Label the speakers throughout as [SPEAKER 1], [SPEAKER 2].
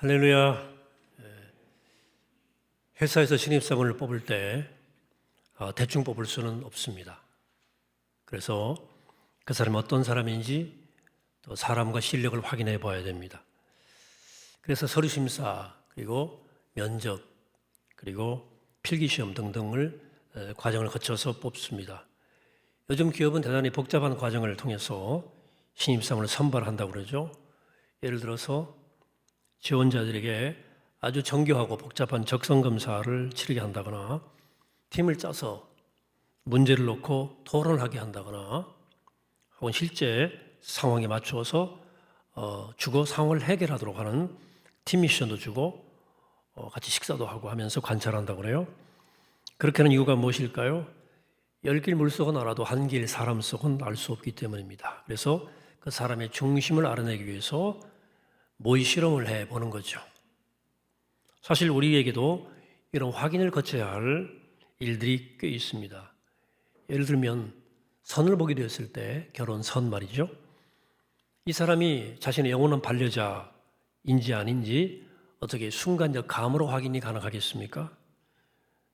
[SPEAKER 1] 할렐루야. 회사에서 신입사원을 뽑을 때 대충 뽑을 수는 없습니다. 그래서 그 사람이 어떤 사람인지 또 사람과 실력을 확인해 봐야 됩니다. 그래서 서류심사, 그리고 면접, 그리고 필기시험 등등을 과정을 거쳐서 뽑습니다. 요즘 기업은 대단히 복잡한 과정을 통해서 신입사원을 선발한다고 그러죠. 예를 들어서 지원자들에게 아주 정교하고 복잡한 적성검사를 치르게 한다거나, 팀을 짜서 문제를 놓고 토론하게 한다거나, 혹은 실제 상황에 맞추어서 주고 상황을 해결하도록 하는 팀 미션도 주고 같이 식사도 하고 하면서 관찰한다고 그래요. 그렇게 하는 이유가 무엇일까요? 열길 물속은 알아도 한길 사람 속은 알 수 없기 때문입니다. 그래서 그 사람의 중심을 알아내기 위해서 모의 실험을 해보는 거죠. 사실 우리에게도 이런 확인을 거쳐야 할 일들이 꽤 있습니다. 예를 들면 선을 보게 되었을 때, 결혼선 말이죠. 이 사람이 자신의 영원한 반려자인지 아닌지 어떻게 순간적 감으로 확인이 가능하겠습니까?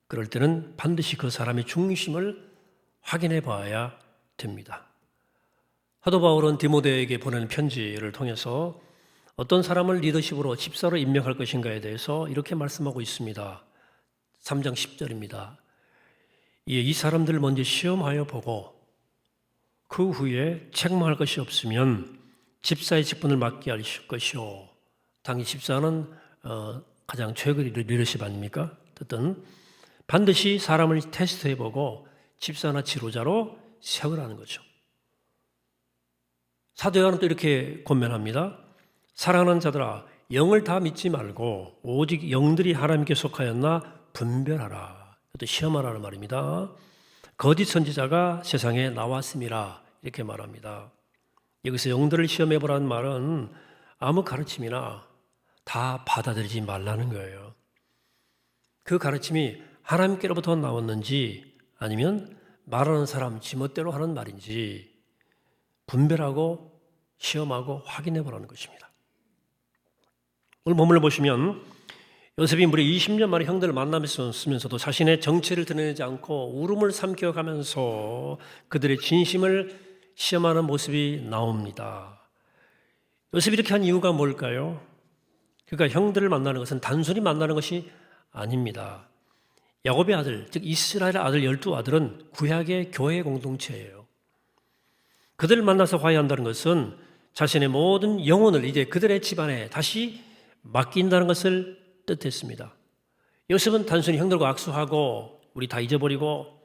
[SPEAKER 1] 그럴 때는 반드시 그 사람의 중심을 확인해 봐야 됩니다. 사도 바울은 디모데에게 보내는 편지를 통해서 어떤 사람을 리더십으로 집사로 임명할 것인가에 대해서 이렇게 말씀하고 있습니다. 3장 10절입니다. 이 사람들을 먼저 시험하여 보고 그 후에 책망할 것이 없으면 집사의 직분을 맡게 할 것이요. 당연히 집사는 가장 최고의 리더십 아닙니까? 어쨌든 반드시 사람을 테스트해보고 집사나 지도자로 세우라는 거죠. 사도 요한은 또 이렇게 권면합니다. 사랑하는 자들아, 영을 다 믿지 말고 오직 영들이 하나님께 속하였나 분별하라. 또 시험하라는 말입니다. 거짓 선지자가 세상에 나왔음이라 이렇게 말합니다. 여기서 영들을 시험해보라는 말은 아무 가르침이나 다 받아들이지 말라는 거예요. 그 가르침이 하나님께로부터 나왔는지 아니면 말하는 사람 지멋대로 하는 말인지 분별하고 시험하고 확인해보라는 것입니다. 오늘 본문을 보시면 요셉이 무려 20년 만에 형들을 만나면서도 자신의 정체를 드러내지 않고 울음을 삼켜가면서 그들의 진심을 시험하는 모습이 나옵니다. 요셉이 이렇게 한 이유가 뭘까요? 그러니까 형들을 만나는 것은 단순히 만나는 것이 아닙니다. 야곱의 아들, 즉 이스라엘 아들 12아들은 구약의 교회 공동체예요. 그들을 만나서 화해한다는 것은 자신의 모든 영혼을 이제 그들의 집안에 다시 맡긴다는 것을 뜻했습니다. 요셉은 단순히 형들과 악수하고 우리 다 잊어버리고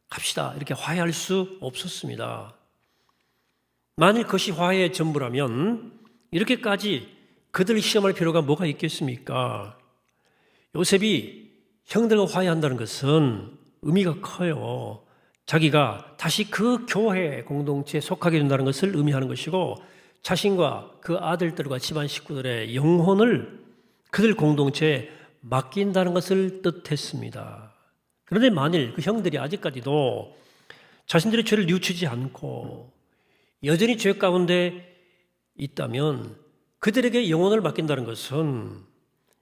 [SPEAKER 1] 갑시다 이렇게 화해할 수 없었습니다. 만일 그것이 화해의 전부라면 이렇게까지 그들을 시험할 필요가 뭐가 있겠습니까? 요셉이 형들과 화해한다는 것은 의미가 커요. 자기가 다시 그 교회 공동체에 속하게 된다는 것을 의미하는 것이고, 자신과 그 아들들과 집안 식구들의 영혼을 그들 공동체에 맡긴다는 것을 뜻했습니다. 그런데 만일 그 형들이 아직까지도 자신들의 죄를 뉘우치지 않고 여전히 죄 가운데 있다면 그들에게 영혼을 맡긴다는 것은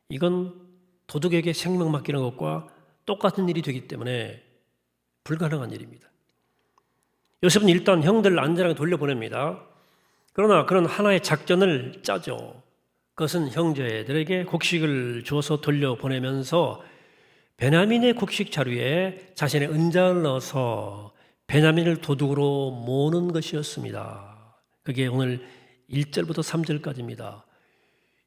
[SPEAKER 1] 이건 도둑에게 생명 맡기는 것과 똑같은 일이 되기 때문에 불가능한 일입니다. 요셉은 일단 형들을 안전하게 돌려보냅니다. 그러나 그런 하나의 작전을 짜죠. 그것은 형제들에게 곡식을 주어서 돌려보내면서 베냐민의 곡식 자루에 자신의 은장을 넣어서 베냐민을 도둑으로 모으는 것이었습니다. 그게 오늘 1절부터 3절까지입니다.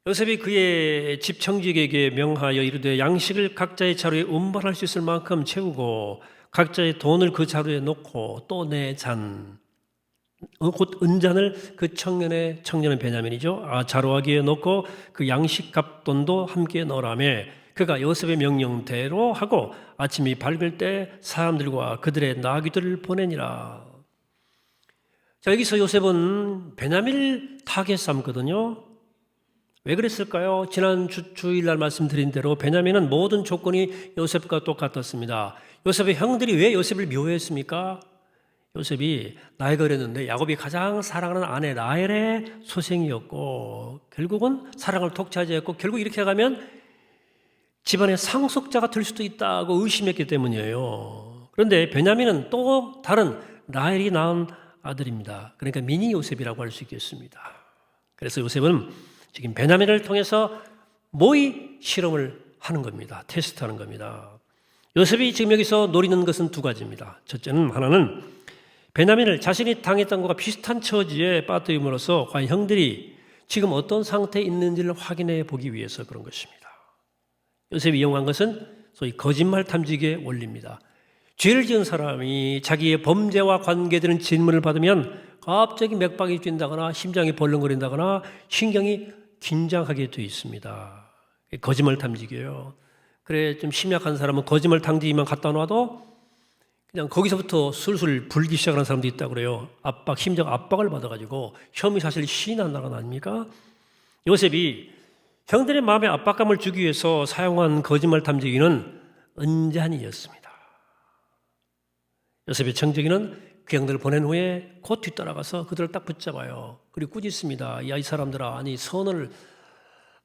[SPEAKER 1] 요셉이 그의 집 청지기에게 명하여 이르되 양식을 각자의 자루에 운반할 수 있을 만큼 채우고 각자의 돈을 그 자루에 놓고 또 내 잔, 곧 은잔을 그 청년은 베냐민이죠. 자루아기에 넣고 그 양식 값돈도 함께 넣으라며 그가 요셉의 명령대로 하고 아침이 밝을 때 사람들과 그들의 나귀들을 보내니라. 자, 여기서 요셉은 베냐민을 타겟 삼거든요. 왜 그랬을까요? 지난 주일날 말씀드린 대로 베냐민은 모든 조건이 요셉과 똑같았습니다. 요셉의 형들이 왜 요셉을 미워했습니까? 요셉이 나이가 어렸는데 야곱이 가장 사랑하는 아내 라헬의 소생이었고 결국은 사랑을 독차지했고 결국 이렇게 가면 집안의 상속자가 될 수도 있다고 의심했기 때문이에요. 그런데 베냐민은 또 다른 라헬이 낳은 아들입니다. 그러니까 미니 요셉이라고 할 수 있겠습니다. 그래서 요셉은 지금 베냐민을 통해서 모의 실험을 하는 겁니다. 테스트하는 겁니다. 요셉이 지금 여기서 노리는 것은 두 가지입니다. 첫째는 하나는 베냐민을 자신이 당했던 것과 비슷한 처지에 빠뜨림으로써 과연 형들이 지금 어떤 상태에 있는지를 확인해 보기 위해서 그런 것입니다. 요셉이 이용한 것은 소위 거짓말 탐지기의 원리입니다. 죄를 지은 사람이 자기의 범죄와 관계되는 질문을 받으면 갑자기 맥박이 뛴다거나 심장이 벌렁거린다거나 신경이 긴장하게 되어 있습니다. 거짓말 탐지기예요. 그래 좀 심약한 사람은 거짓말 탐지기만 갖다 놔도 그냥 거기서부터 술술 불기 시작하는 사람도 있다고 그래요. 심장 압박을 받아가지고 혐의 사실 시인한다는 거 아닙니까? 요셉이 형들의 마음에 압박감을 주기 위해서 사용한 거짓말 탐지기는 은잔이었습니다. 요셉의 청지기는 그 형들을 보낸 후에 곧 뒤따라가서 그들을 딱 붙잡아요. 그리고 꾸짖습니다. 야, 이 사람들아, 아니 선을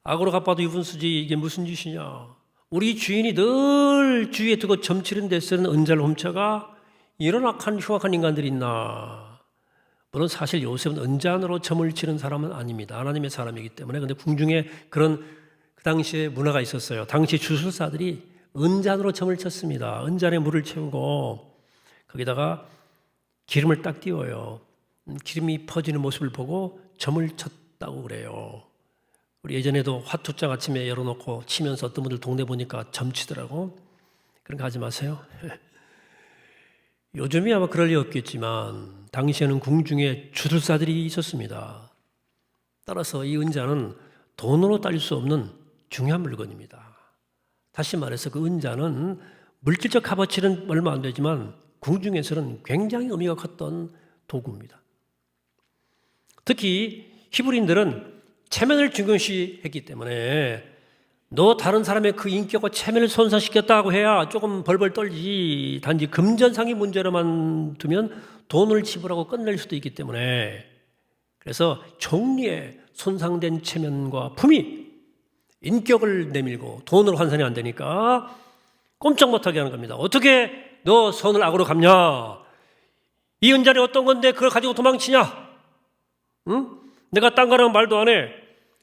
[SPEAKER 1] 악으로 갚아도 유분수지 이게 무슨 짓이냐. 우리 주인이 늘 주위에 두고 점치는 데 쓰는 은자를 훔쳐가 이런 악한 흉악한 인간들이 있나. 물론 사실 요셉은 은잔으로 점을 치는 사람은 아닙니다. 하나님의 사람이기 때문에. 근데 궁중에 그런 그 당시에 문화가 있었어요. 당시 주술사들이 은잔으로 점을 쳤습니다. 은잔에 물을 채우고 거기다가 기름을 딱 띄워요. 기름이 퍼지는 모습을 보고 점을 쳤다고 그래요. 우리 예전에도 화투장 아침에 열어놓고 치면서 어떤 분들 동네 보니까 점 치더라고. 그런 거 하지 마세요. 요즘이 아마 그럴 리 없겠지만 당시에는 궁중에 주술사들이 있었습니다. 따라서 이 은자는 돈으로 따질 수 없는 중요한 물건입니다. 다시 말해서 그 은자는 물질적 값어치는 얼마 안 되지만 궁중에서는 굉장히 의미가 컸던 도구입니다. 특히 히브리인들은 체면을 중요시했기 때문에 너 다른 사람의 그 인격과 체면을 손상시켰다고 해야 조금 벌벌 떨지 단지 금전상의 문제로만 두면 돈을 지불하고 끝낼 수도 있기 때문에 그래서 정리에 손상된 체면과 품위, 인격을 내밀고 돈으로 환산이 안 되니까 꼼짝 못하게 하는 겁니다. 어떻게 너 선을 악으로 갚냐? 이 은잔이 어떤 건데 그걸 가지고 도망치냐? 응? 내가 딴 거랑 말도 안 해.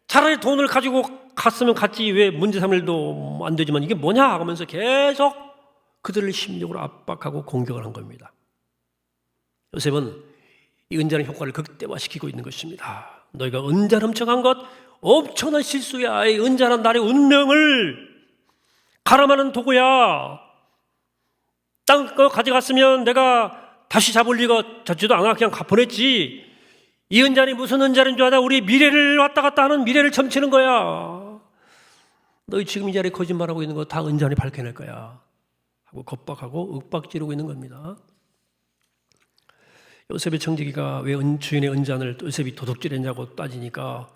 [SPEAKER 1] 차라리 돈을 가지고 갔으면 갔지 왜 문제 삼을 일도 안 되지만 이게 뭐냐 하면서 계속 그들을 심리적으로 압박하고 공격을 한 겁니다. 요셉은 이 은잔의 효과를 극대화시키고 있는 것입니다. 너희가 은잔 훔쳐간 것 엄청난 실수야. 이 은잔은 나의 운명을 가름하는 도구야. 땅 거 가져갔으면 내가 다시 잡을 리가 젖지도 않아. 그냥 보냈지. 이 은잔이 무슨 은잔인 줄 알아? 우리 미래를 왔다 갔다 하는 미래를 점치는 거야. 너희 지금 이 자리에 거짓말하고 있는 거 다 은잔이 밝혀낼 거야. 하고 겁박하고 윽박지르고 있는 겁니다. 요셉의 청지기가 왜 주인의 은잔을 요셉이 도둑질했냐고 따지니까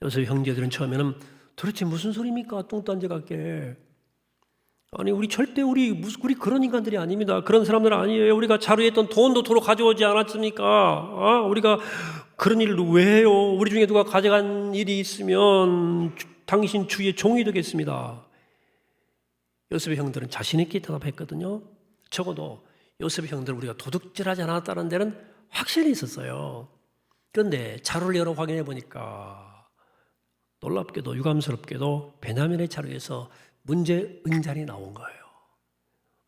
[SPEAKER 1] 요셉의 형제들은 처음에는 도대체 무슨 소리입니까? 뚱딴지 같게. 아니 우리 절대 우리 그런 인간들이 아닙니다. 그런 사람들은 아니에요. 우리가 자루에 있던 돈도 도로 가져오지 않았습니까? 우리가 그런 일을 왜 해요? 우리 중에 누가 가져간 일이 있으면 당신 주의 종이 되겠습니다. 요셉의 형들은 자신 있게 대답했거든요. 적어도 요셉의 형들 우리가 도둑질하지 않았다는 데는 확실히 있었어요. 그런데 자루를 열어 확인해 보니까 놀랍게도 유감스럽게도 베냐민의 자루에서 문제 은잔이 나온 거예요.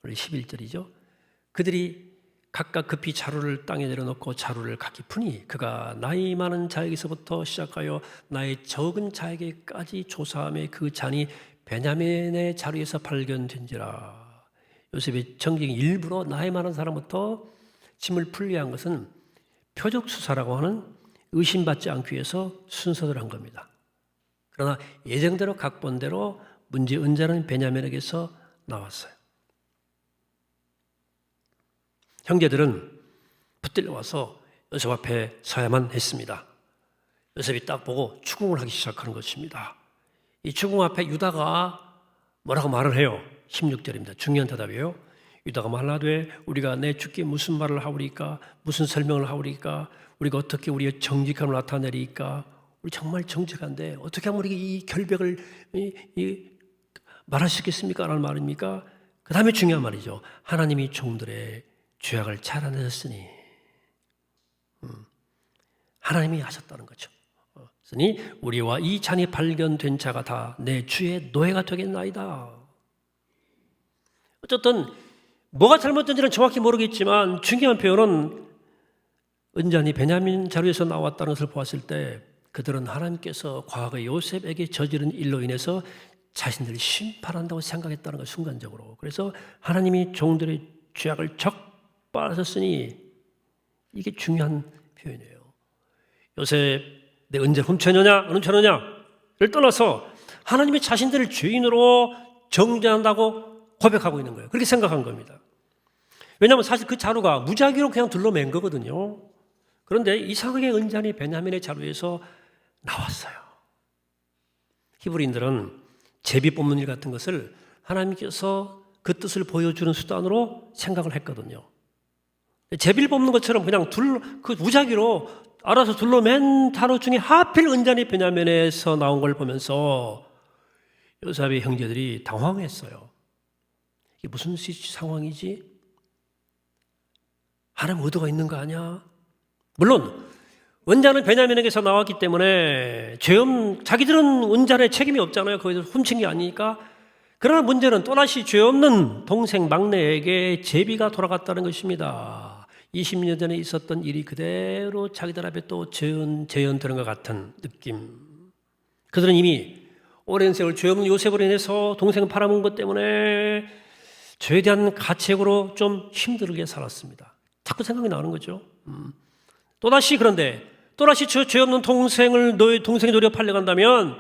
[SPEAKER 1] 오늘 11절이죠. 그들이 각각 급히 자루를 땅에 내려놓고 자루를 각기 푸니 그가 나이 많은 자에게서부터 시작하여 나이 적은 자에게까지 조사함에 그 잔이 베냐민의 자루에서 발견된지라. 요셉의 청지기 일부러 나이 많은 사람부터 짐을 풀리한 것은 표적 수사라고 하는 의심받지 않기 위해서 순서대로 한 겁니다. 그러나 예정대로 각본대로 문제 은자는 베냐민에게서 나왔어요. 형제들은 붙들려 와서 요셉 앞에 서야만 했습니다. 요셉이 딱 보고 추궁을 하기 시작하는 것입니다. 이 추궁 앞에 유다가 뭐라고 말을 해요? 16절입니다. 중요한 대답이에요. 유다가 말하되 우리가 내 주께 무슨 말을 하오리까? 무슨 설명을 하오리까? 우리가 어떻게 우리의 정직함을 나타내리까? 우리 정말 정직한데 어떻게 하면 우리가 이 결백을 말할 수 있겠습니까? 라는 말입니까? 그 다음에 중요한 말이죠. 하나님이 종들의 죄악을 찾아내셨으니 하나님이 하셨다는 거죠. 그러니 우리와 이 잔이 발견된 자가 다 내 주의 노예가 되겠나이다. 어쨌든 뭐가 잘못된지는 정확히 모르겠지만 중요한 표현은 은잔이 베냐민 자루에서 나왔다는 것을 보았을 때 그들은 하나님께서 과거 요셉에게 저지른 일로 인해서 자신들을 심판한다고 생각했다는 것 순간적으로. 그래서 하나님이 종들의 죄악을 적발하셨으니 이게 중요한 표현이에요. 요셉 내 은자 훔쳤느냐 안 훔쳤느냐를 떠나서 하나님이 자신들을 죄인으로 정죄한다고 고백하고 있는 거예요. 그렇게 생각한 겁니다. 왜냐하면 사실 그 자루가 무작위로 그냥 둘러맨 거거든요. 그런데 이상하게 은잔이 베냐민의 자루에서 나왔어요. 히브리인들은 제비 뽑는 일 같은 것을 하나님께서 그 뜻을 보여주는 수단으로 생각을 했거든요. 제비를 뽑는 것처럼 그냥 그 무작위로 알아서 둘러맨 자루 중에 하필 은잔이 베냐민에서 나온 걸 보면서 요셉의 형제들이 당황했어요. 이게 무슨 상황이지? 하나님 의도가 있는 거 아니야? 물론 은잔은 베냐민에게서 나왔기 때문에 자기들은 은잔에 책임이 없잖아요. 거기서 훔친 게 아니니까. 그러나 문제는 또다시 죄 없는 동생 막내에게 제비가 돌아갔다는 것입니다. 20년 전에 있었던 일이 그대로 자기들 앞에 또 재현되는 것 같은 느낌. 그들은 이미 오랜 세월 죄 없는 요셉으로 인해서 동생을 팔아먹은 것 때문에 죄에 대한 가책으로 좀 힘들게 살았습니다. 자꾸 생각이 나는 거죠. 그런데 또다시 저 죄 없는 동생이 노려 팔려간다면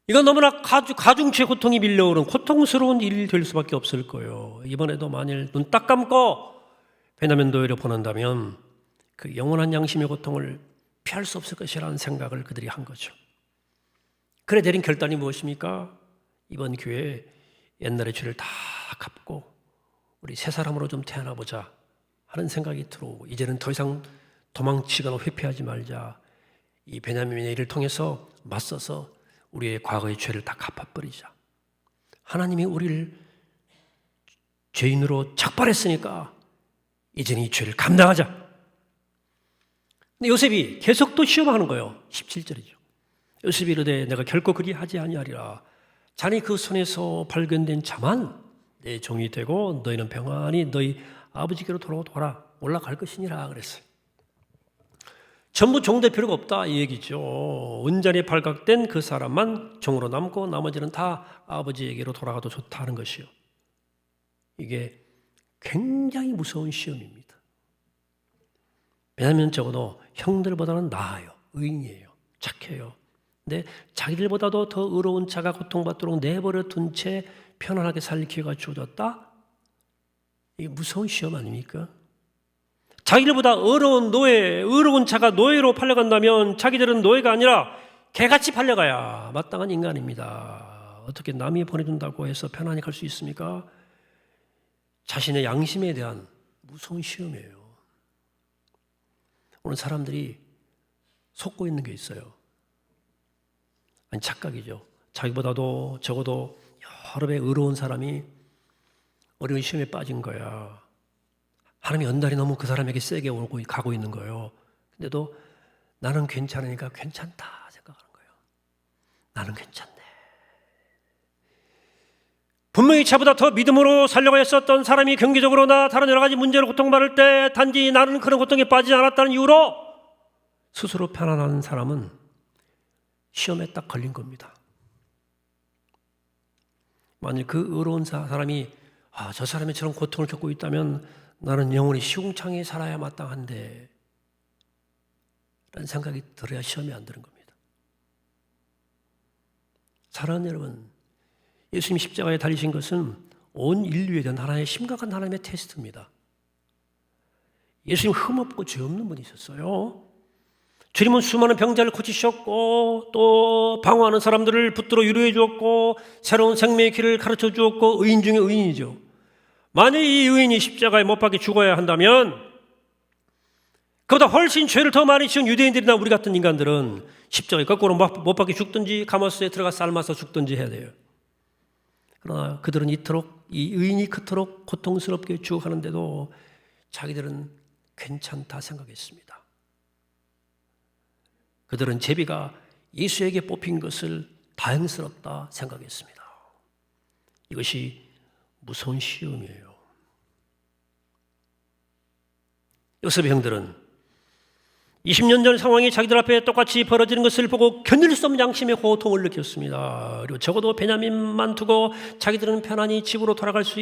[SPEAKER 1] 이건 너무나 가중치의 고통이 밀려오는 고통스러운 일이 될 수밖에 없을 거예요. 이번에도 만일 눈 딱 감고 베냐민 노예로 보낸다면 그 영원한 양심의 고통을 피할 수 없을 것이라는 생각을 그들이 한 거죠. 그래 내린 결단이 무엇입니까? 이번 기회에 옛날의 죄를 다 갚고 우리 새 사람으로 좀 태어나보자 하는 생각이 들어오고 이제는 더 이상 도망치거나 회피하지 말자. 이 베냐민의 일을 통해서 맞서서 우리의 과거의 죄를 다 갚아버리자. 하나님이 우리를 죄인으로 적발했으니까 이제는 이 죄를 감당하자. 근데 요셉이 계속 또 시험하는 거예요. 17절이죠. 요셉이 이르되 내가 결코 그리하지 아니하리라. 자네 그 손에서 발견된 자만 내 종이 되고 너희는 평안히 너희 아버지께로 돌아오라. 올라갈 것이니라 그랬어요. 전부 종 될 필요가 없다 이 얘기죠. 은잔이 발각된 그 사람만 종으로 남고 나머지는 다 아버지에게로 돌아가도 좋다는 것이요. 이게 굉장히 무서운 시험입니다. 왜냐하면 적어도 형들보다는 나아요. 의인이에요. 착해요. 근데 자기들보다도 더 의로운 자가 고통받도록 내버려 둔 채 편안하게 살 기회가 주어졌다? 이게 무서운 시험 아닙니까? 자기들보다 의로운 자가 노예로 팔려간다면 자기들은 노예가 아니라 개같이 팔려가야 마땅한 인간입니다. 어떻게 남이 보내준다고 해서 편안히 갈 수 있습니까? 자신의 양심에 대한 무서운 시험이에요. 오늘 사람들이 속고 있는 게 있어요. 아니 착각이죠. 자기보다도 적어도 여러 배 의로운 사람이 어려운 시험에 빠진 거야. 하나님의 연단이 너무 그 사람에게 세게 오고 가고 있는 거예요. 근데도 나는 괜찮으니까 괜찮다 생각하는 거예요. 나는 괜찮네. 분명히 자보다 더 믿음으로 살려고 했었던 사람이 경제적으로나 다른 여러 가지 문제로 고통받을 때 단지 나는 그런 고통에 빠지지 않았다는 이유로 스스로 편안한 사람은 시험에 딱 걸린 겁니다. 만일 그 의로운 사람이 저 사람이 저런 고통을 겪고 있다면 나는 영원히 시궁창에 살아야 마땅한데 라는 생각이 들어야 시험이 안 드는 겁니다. 사랑하는 여러분, 예수님 십자가에 달리신 것은 온 인류에 대한 하나의 심각한 하나님의 테스트입니다. 예수님 흠없고 죄 없는 분이셨어요. 주님은 수많은 병자를 고치셨고 또 방황하는 사람들을 붙들어 위로해 주었고 새로운 생명의 길을 가르쳐 주었고 의인 중에 의인이죠. 만약 이 의인이 십자가에 못 박혀 죽어야 한다면 그보다 훨씬 죄를 더 많이 지은 유대인들이나 우리 같은 인간들은 십자가에 거꾸로 못 박혀 죽든지 가마솥에 들어가 삶아서 죽든지 해야 돼요. 그러나 그들은 이토록, 이 의인이 그토록 고통스럽게 죽어가는데도 자기들은 괜찮다 생각했습니다. 그들은 제비가 예수에게 뽑힌 것을 다행스럽다 생각했습니다. 이것이 무서운 시험이에요. 요셉의 형들은 20년 전 상황이 자기들 앞에 똑같이 벌어지는 것을 보고 견딜 수 없는 양심의 고통을 느꼈습니다. 그리고 적어도 베냐민만 두고 자기들은 편안히 집으로 돌아갈 수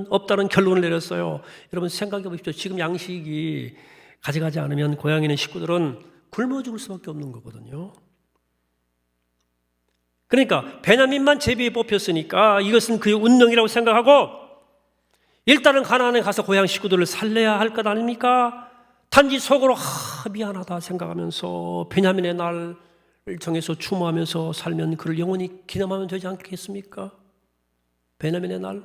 [SPEAKER 1] 없다는 결론을 내렸어요. 여러분 생각해 보십시오. 지금 양식이 가져가지 않으면 고향에 있는 식구들은 굶어 죽을 수밖에 없는 거거든요. 그러니까 베냐민만 제비에 뽑혔으니까 이것은 그의 운명이라고 생각하고 일단은 가나안에 가서 고향 식구들을 살려야 할 것 아닙니까? 단지 속으로 미안하다 생각하면서 베냐민의 날을 정해서 추모하면서 살면 그를 영원히 기념하면 되지 않겠습니까? 베냐민의 날?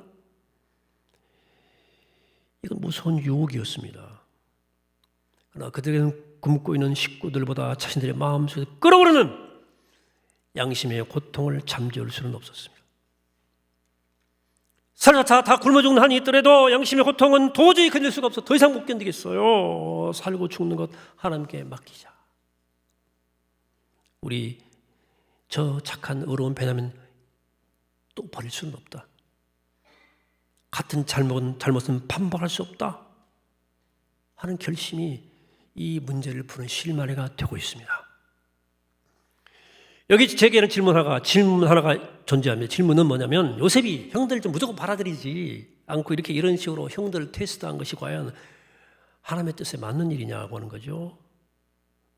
[SPEAKER 1] 이건 무서운 유혹이었습니다. 그러나 그들은 굶고 있는 식구들보다 자신들의 마음속에 끓어오르는 양심의 고통을 잠재울 수는 없었습니다. 살다 다 굶어 죽는 한이 있더라도 양심의 고통은 도저히 견딜 수가 없어. 더 이상 못 견디겠어요. 살고 죽는 것 하나님께 맡기자. 우리 저 착한 의로운 베냐민 또 버릴 수는 없다. 같은 잘못은 반박할 수 없다 하는 결심이 이 문제를 푸는 실마리가 되고 있습니다. 여기 제게는 질문 하나가 존재합니다. 질문은 뭐냐면 요셉이 형들을 좀 무조건 받아들이지 않고 이렇게 이런 식으로 형들을 테스트한 것이 과연 하나님의 뜻에 맞는 일이냐고 하는 거죠.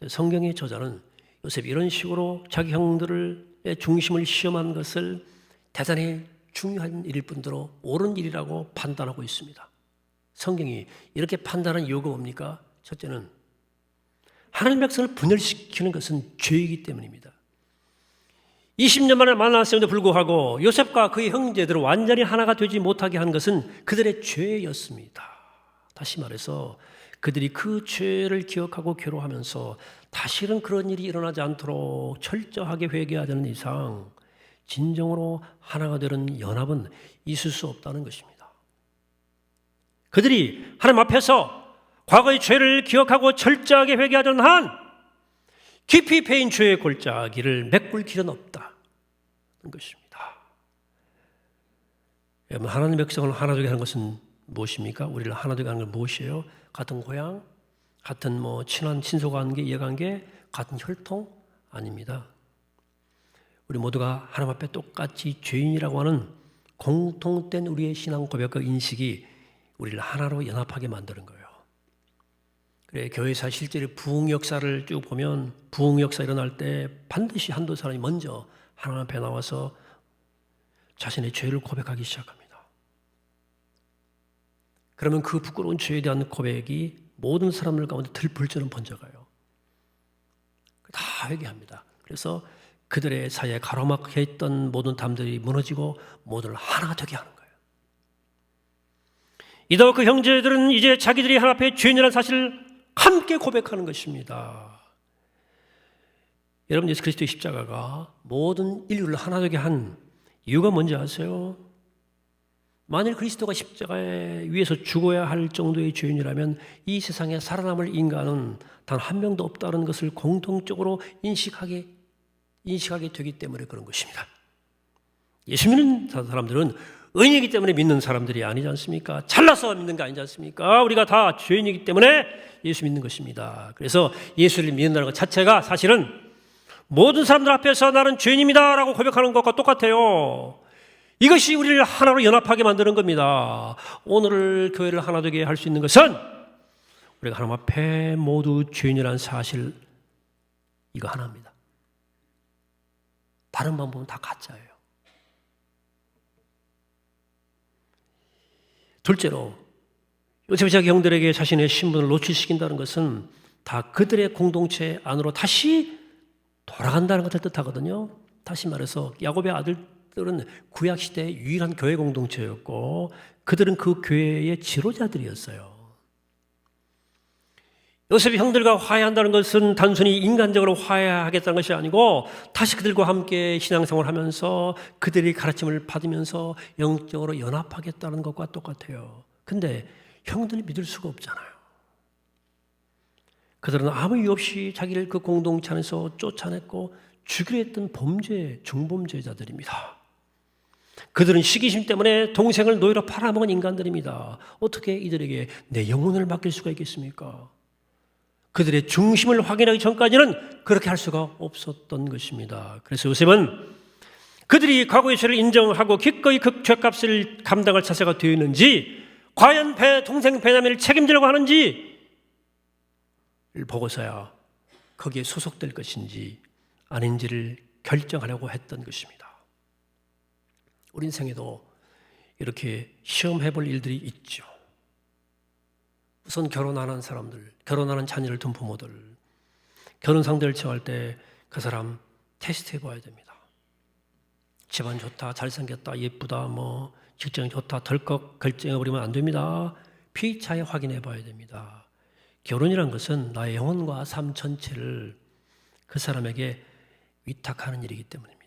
[SPEAKER 1] 성경의 저자는 요셉이 이런 식으로 자기 형들의 중심을 시험한 것을 대단히 중요한 일일 뿐더러 옳은 일이라고 판단하고 있습니다. 성경이 이렇게 판단하는 이유가 뭡니까? 첫째는 하나님의 백성을 분열시키는 것은 죄이기 때문입니다. 20년 만에 만났음에도 불구하고 요셉과 그의 형제들을 완전히 하나가 되지 못하게 한 것은 그들의 죄였습니다. 다시 말해서 그들이 그 죄를 기억하고 괴로워하면서 다시는 그런 일이 일어나지 않도록 철저하게 회개하는 이상 진정으로 하나가 되는 연합은 있을 수 없다는 것입니다. 그들이 하나님 앞에서 과거의 죄를 기억하고 철저하게 회개하던 한 깊이 패인 죄의 골짜기를 메꿀 길은 없다는 것입니다. 여러분, 하나님의 백성을 하나 되게 하는 것은 무엇입니까? 우리를 하나 되게 하는 건 무엇이에요? 같은 고향, 같은 친한 친소관계, 이해관계, 같은 혈통? 아닙니다. 우리 모두가 하나님 앞에 똑같이 죄인이라고 하는 공통된 우리의 신앙 고백과 인식이 우리를 하나로 연합하게 만드는 거예요. 그래, 교회사 실제로 부흥 역사를 쭉 보면 부흥 역사 일어날 때 반드시 한두 사람이 먼저 하나님 앞에 나와서 자신의 죄를 고백하기 시작합니다. 그러면 그 부끄러운 죄에 대한 고백이 모든 사람들 가운데 들불처럼 번져가요. 다 회개합니다. 그래서 그들의 사이에 가로막혀 있던 모든 담들이 무너지고 모두를 하나가 되게 하는 거예요. 이더욱 그 형제들은 이제 자기들이 하나님 앞에 죄인이라는 사실을 함께 고백하는 것입니다. 여러분, 예수 그리스도의 십자가가 모든 인류를 하나 되게 한 이유가 뭔지 아세요? 만일 그리스도가 십자가에 위에서 죽어야 할 정도의 죄인이라면 이 세상에 살아남을 인간은 단 한 명도 없다는 것을 공통적으로 인식하게 되기 때문에 그런 것입니다. 예수 믿는 사람들은 의인이기 때문에 믿는 사람들이 아니지 않습니까? 잘나서 믿는 게 아니지 않습니까? 우리가 다 죄인이기 때문에 예수 믿는 것입니다. 그래서 예수를 믿는다는 것 자체가 사실은 모든 사람들 앞에서 나는 죄인입니다 라고 고백하는 것과 똑같아요. 이것이 우리를 하나로 연합하게 만드는 겁니다. 오늘 교회를 하나 되게 할 수 있는 것은 우리가 하나님 앞에 모두 죄인이라는 사실, 이거 하나입니다. 다른 방법은 다 가짜예요. 둘째로 요셉이 자기 형들에게 자신의 신분을 노출시킨다는 것은 다 그들의 공동체 안으로 다시 돌아간다는 것을 뜻하거든요. 다시 말해서 야곱의 아들들 그들은 구약시대의 유일한 교회 공동체였고 그들은 그 교회의 지도자들이었어요. 요셉이 형들과 화해한다는 것은 단순히 인간적으로 화해하겠다는 것이 아니고 다시 그들과 함께 신앙생활을 하면서 그들의 가르침을 받으면서 영적으로 연합하겠다는 것과 똑같아요. 근데 형들이 믿을 수가 없잖아요. 그들은 아무 이유 없이 자기를 그 공동체 안에서 쫓아냈고 죽이려 했던 중범죄자들입니다. 그들은 시기심 때문에 동생을 노예로 팔아먹은 인간들입니다. 어떻게 이들에게 내 영혼을 맡길 수가 있겠습니까? 그들의 중심을 확인하기 전까지는 그렇게 할 수가 없었던 것입니다. 그래서 요셉은 그들이 과거의 죄를 인정하고 기꺼이 그 죄값을 감당할 자세가 되어 있는지, 과연 동생 베냐민을 책임지려고 하는지를 보고서야 거기에 소속될 것인지 아닌지를 결정하려고 했던 것입니다. 우리 인생에도 이렇게 시험해 볼 일들이 있죠. 우선 결혼하는 사람들, 결혼하는 자녀를 둔 부모들, 결혼 상대를 정할 때 그 사람 테스트해 봐야 됩니다. 집안 좋다, 잘생겼다, 예쁘다, 직장이 좋다, 덜컥 결정해버리면 안 됩니다. 피차에 확인해 봐야 됩니다. 결혼이란 것은 나의 영혼과 삶 전체를 그 사람에게 위탁하는 일이기 때문입니다.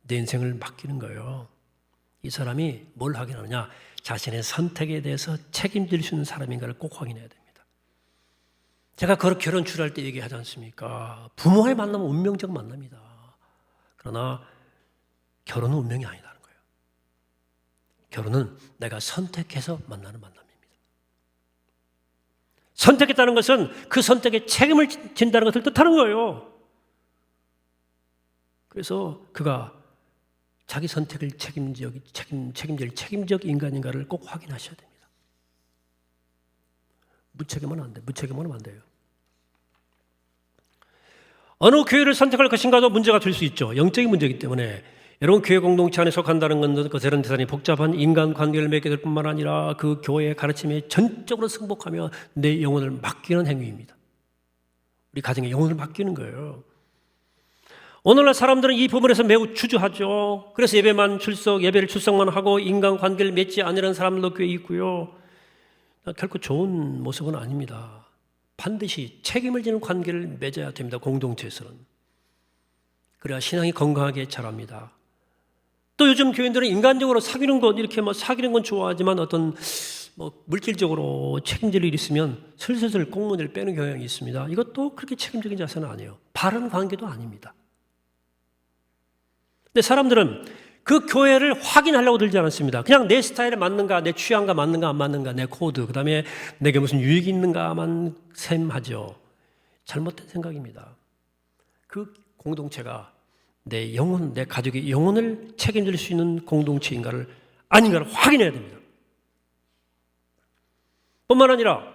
[SPEAKER 1] 내 인생을 맡기는 거예요. 이 사람이 뭘 확인하느냐? 자신의 선택에 대해서 책임질 수 있는 사람인가를 꼭 확인해야 됩니다. 제가 결혼 주례할 때 얘기하지 않습니까? 부모와의 만남은 운명적 만남이다. 그러나 결혼은 운명이 아니다는 거예요. 결혼은 내가 선택해서 만나는 만남입니다. 선택했다는 것은 그 선택에 책임을 진다는 것을 뜻하는 거예요. 그래서 그가 자기 선택을 책임질 책임적 인간인가를 꼭 확인하셔야 됩니다. 무책임하면 안 돼요. 어느 교회를 선택할 것인가도 문제가 될 수 있죠. 영적인 문제이기 때문에 여러분 교회 공동체 안에 속한다는 것은 그들은 대단히 복잡한 인간관계를 맺게 될 뿐만 아니라 그 교회의 가르침에 전적으로 승복하며 내 영혼을 맡기는 행위입니다. 우리 가정에 영혼을 맡기는 거예요. 오늘날 사람들은 이 부분에서 매우 주저하죠. 그래서 예배를 출석만 하고 인간관계를 맺지 않으려는 사람들도 꽤 있고요. 결코 좋은 모습은 아닙니다. 반드시 책임을 지는 관계를 맺어야 됩니다. 공동체에서는. 그래야 신앙이 건강하게 자랍니다. 또 요즘 교인들은 인간적으로 사귀는 건 좋아하지만 어떤 물질적으로 책임질 일이 있으면 슬슬 꽁무니를 빼는 경향이 있습니다. 이것도 그렇게 책임적인 자세는 아니에요. 바른 관계도 아닙니다. 근데 사람들은 그 교회를 확인하려고 들지 않았습니다. 그냥 내 스타일에 맞는가, 내 취향과 맞는가 안 맞는가, 내 코드, 그 다음에 내게 무슨 유익이 있는가만 셈하죠. 잘못된 생각입니다. 그 공동체가 내 영혼, 내 가족의 영혼을 책임질 수 있는 공동체인가를 아닌가를 확인해야 됩니다. 뿐만 아니라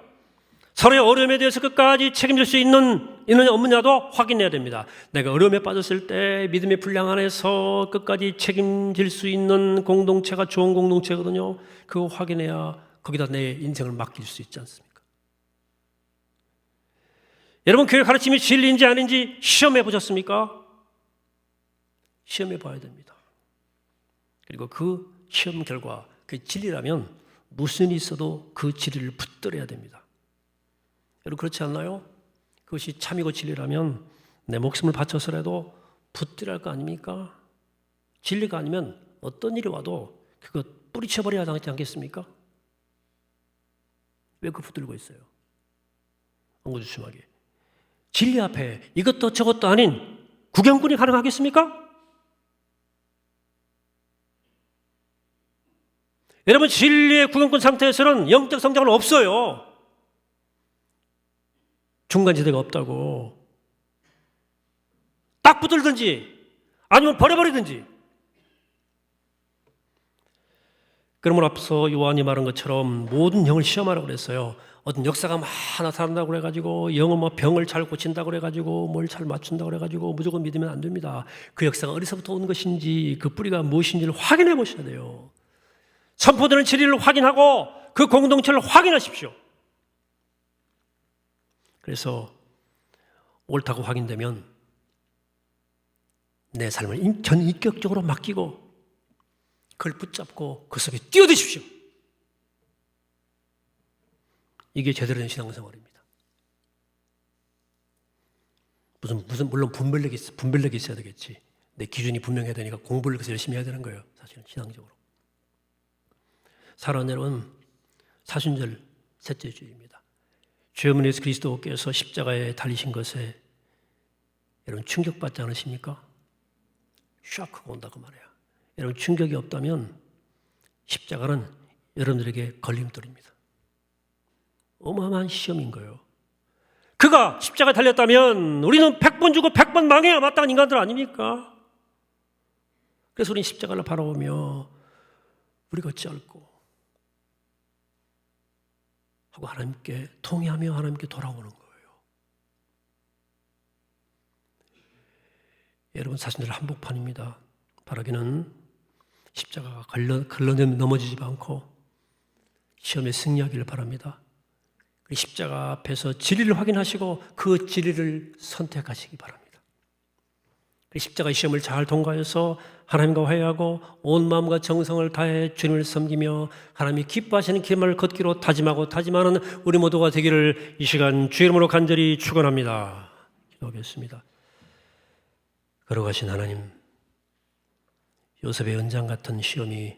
[SPEAKER 1] 서로의 어려움에 대해서 끝까지 책임질 수 있느냐 없느냐도 확인해야 됩니다. 내가 어려움에 빠졌을 때 믿음의 분량 안에서 끝까지 책임질 수 있는 공동체가 좋은 공동체거든요. 그거 확인해야 거기다 내 인생을 맡길 수 있지 않습니까? 여러분 교회 가르침이 진리인지 아닌지 시험해 보셨습니까? 시험해 봐야 됩니다. 그리고 그 시험 결과 그 진리라면 무슨 일이 있어도 그 진리를 붙들어야 됩니다. 여러분 그렇지 않나요? 그것이 참이고 진리라면 내 목숨을 바쳐서라도 붙들어야 할 거 아닙니까? 진리가 아니면 어떤 일이 와도 그거 뿌리쳐버려야 하지 않겠습니까? 왜 그걸 붙들고 있어요? 엉거주춤하게. 진리 앞에 이것도 저것도 아닌 구경꾼이 가능하겠습니까? 여러분 진리의 구경꾼 상태에서는 영적 성장은 없어요. 중간지대가 없다고. 딱 붙들든지 아니면 버려버리든지. 그러므로 앞서 요한이 말한 것처럼 모든 영을 시험하라고 그랬어요. 어떤 역사가 막 나타난다고 그래가지고 영은 병을 잘 고친다고 그래가지고 뭘 잘 맞춘다고 그래가지고 무조건 믿으면 안 됩니다. 그 역사가 어디서부터 온 것인지 그 뿌리가 무엇인지를 확인해 보셔야 돼요. 선포되는 진리를 확인하고 그 공동체를 확인하십시오. 그래서 옳다고 확인되면 내 삶을 전인격적으로 맡기고 그걸 붙잡고 그 속에 뛰어드십시오. 이게 제대로 된 신앙생활입니다. 물론 분별력이 있어야 되겠지. 내 기준이 분명해야 되니까 공부를 그래서 열심히 해야 되는 거예요. 사실은 신앙적으로. 사랑하는 여러분, 사순절 셋째 주일입니다. 주 어머니 예수 그리스도께서 십자가에 달리신 것에 여러분 충격받지 않으십니까? 샤크가 온다고 말해요. 여러분 충격이 없다면 십자가는 여러분들에게 걸림돌입니다. 어마어마한 시험인 거예요. 그가 십자가에 달렸다면 우리는 100번 죽고 100번 망해야 마땅한 인간들 아닙니까? 그래서 우리는 십자가를 바라보며 우리가 어찌할꼬 하고 하나님께 통회하며 하나님께 돌아오는 거예요. 여러분 사순절 한복판입니다. 바라기는 십자가가 넘어지지 않고 시험에 승리하기를 바랍니다. 십자가 앞에서 진리를 확인하시고 그 진리를 선택하시기 바랍니다. 십자가의 시험을 잘 통과해서 하나님과 화해하고 온 마음과 정성을 다해 주님을 섬기며 하나님이 기뻐하시는 길만을 걷기로 다짐하는 우리 모두가 되기를 이 시간 주의 이름으로 간절히 축원합니다. 기도하겠습니다. 걸어가신 하나님, 요셉의 연장 같은 시험이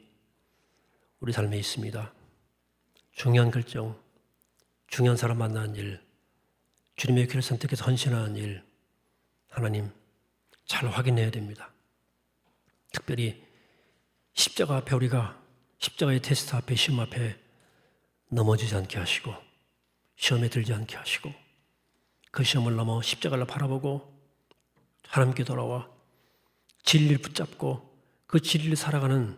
[SPEAKER 1] 우리 삶에 있습니다. 중요한 결정, 중요한 사람 만나는 일, 주님의 길을 선택해서 헌신하는 일, 하나님 잘 확인해야 됩니다. 특별히 십자가 앞에 우리가 십자가의 테스트 앞에 시험 앞에 넘어지지 않게 하시고 시험에 들지 않게 하시고 그 시험을 넘어 십자가를 바라보고 하나님께 돌아와 진리를 붙잡고 그 진리를 살아가는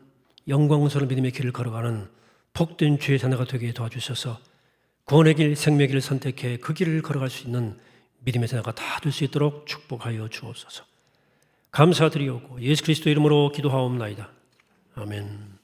[SPEAKER 1] 영광스러운 믿음의 길을 걸어가는 복된 주의 자녀가 되게 도와주셔서 구원의 길, 생명의 길을 선택해 그 길을 걸어갈 수 있는 믿음의 자녀가 다 될 수 있도록 축복하여 주옵소서. 감사드리오고 예수 그리스도 이름으로 기도하옵나이다. 아멘.